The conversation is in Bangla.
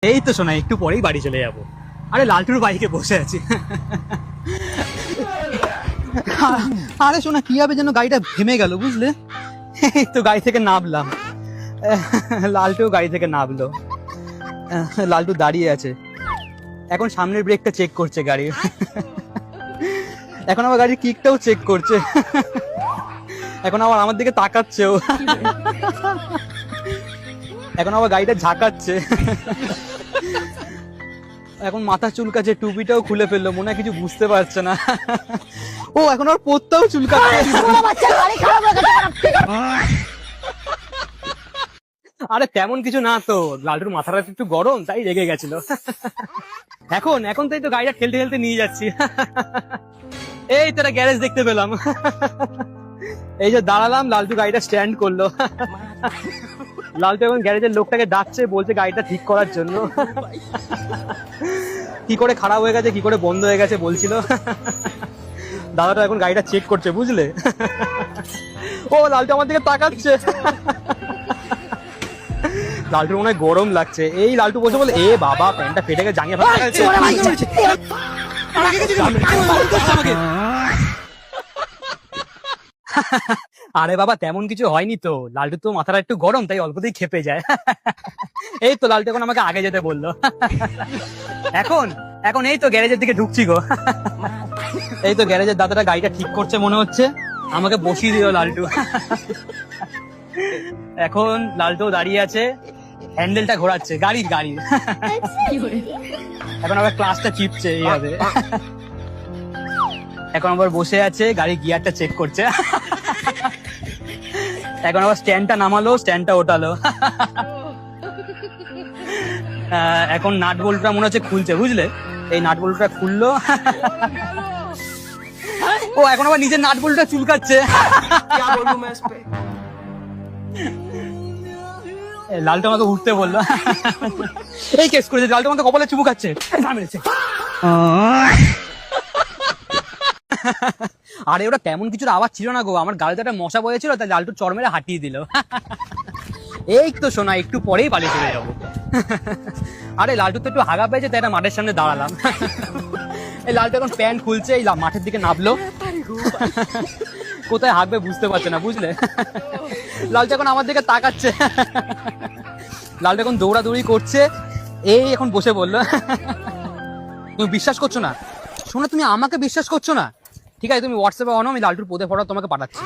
এই তো শোনা একটু পরেই বাড়ি চলে যাবো। আরে লালটুর বাইকে বসে আছি। আরে শোনা কি হবে যেন গাড়িটা থেমে গেল বুঝলে। এই তো গাড়ি থেকে নামলাম, লালটু গাড়ি থেকে নামলো, লালটু দাঁড়িয়ে আছে, এখন সামনের ব্রেকটা চেক করছে গাড়ি, এখন আবার গাড়ির কিকটাও চেক করছে, এখন আবার আমার দিকে তাকাচ্ছেও, এখন আবার গাড়িটা ঝাঁকাচ্ছে, এখন মাথা চুলকাচ্ছে, টুপিটাও খুলে ফেললো, মনে হয় কিছু বুঝতে পারছে না। ও এখন আর পোতটাও চুলকাচ্ছে। আরে তেমন কিছু না তো, লালটুর মাথাটা একটু গরম তাই রেগে গেছিল। এখন তাই তো গাড়িটা ঠেলতে ঠেলতে নিয়ে যাচ্ছি। এই তো একটা গ্যারেজ দেখতে পেলাম, এই যে দাঁড়ালাম, লালটু গাড়িটা স্ট্যান্ড করলো, লালটু এখন গ্যারেজের লোকটাকে ডাকছে, বলছে গাড়িটা ঠিক করার জন্য, কি করে খারাপ হয়ে গেছে কি করে বন্ধ হয়ে গেছে বলছিল। দাদাটা এখন গাড়িটা চেক করছে বুঝলে। ও লালটু আমার দিকে তাকাচ্ছে, লালটুর মনে হয় গরম লাগছে, এই লালটু বসে বলে এ বাবা প্যান্টটা ফেটে গেছে, জাঙ্গিয়ে ফেলা গেছে। আরে বাবা তেমন কিছু হয়নি তো, লালটু তো মাথাটা একটু গরম তাই অল্পতেই খেপে যায়। এই তো লালটু এখন আমাকে আগে যেতে বললো। এখন এখন এই তো গ্যারেজের দিকে ঢুকছি গো। এই তো গ্যারেজের দাদাটা গাড়িটা ঠিক করছে মনে হচ্ছে, আমাকে বসিয়ে দিল লালটু। এখন লালটু দাঁড়িয়ে আছে, হ্যান্ডেলটা ঘোরাচ্ছে গাড়ির। এখন আবার ক্লাসটা চিপছে এইভাবে, এখন আবার বসে আছে, গাড়ির গিয়ারটা চেক করছে, এখন আবার স্ট্যান্ডটা নামালো, স্ট্যান্ডটা ওঠালো, এখন নাট বল্টুটা মনে হচ্ছে খুলছে বুঝলে, এই নাট বল্টুটা খুললো, ও এখন আবার নিজের নাট বল্টুটা চুলকাচ্ছে। লালটা আমাকে উঠতে বললো, এই কেস করেছে, লালটা আমাকে কপালে চুমু খাচ্ছে। আরে ওটা তেমন কিছুর আওয়াজ ছিল না গো, আমার গাড়িতে একটা মশা বয়েছিল তাই লালটু চড় মেরে হাঁটিয়ে দিল। এই তো শোনা একটু পরেই বাড়ি চলে যাবো। আরে লালটু তো একটু হাগা পেয়েছে তাই একটা মাঠের সামনে দাঁড়ালাম। এই লালটু এখন প্যান্ট খুলছে, এই মাঠের দিকে নামলো, কোথায় হাঁকবে বুঝতে পারছে না বুঝলে। লালটু এখন আমার দিকে তাকাচ্ছে, লালটু এখন দৌড়াদৌড়ি করছে, এই এখন বসে বললো তুমি বিশ্বাস করছো না, শোনো তুমি আমাকে বিশ্বাস করছো না, ঠিক আছে তুমি হোয়াটসঅ্যাপে অনো, আমি লালটুর পোদে ফটো তোমাকে পাঠাচ্ছি।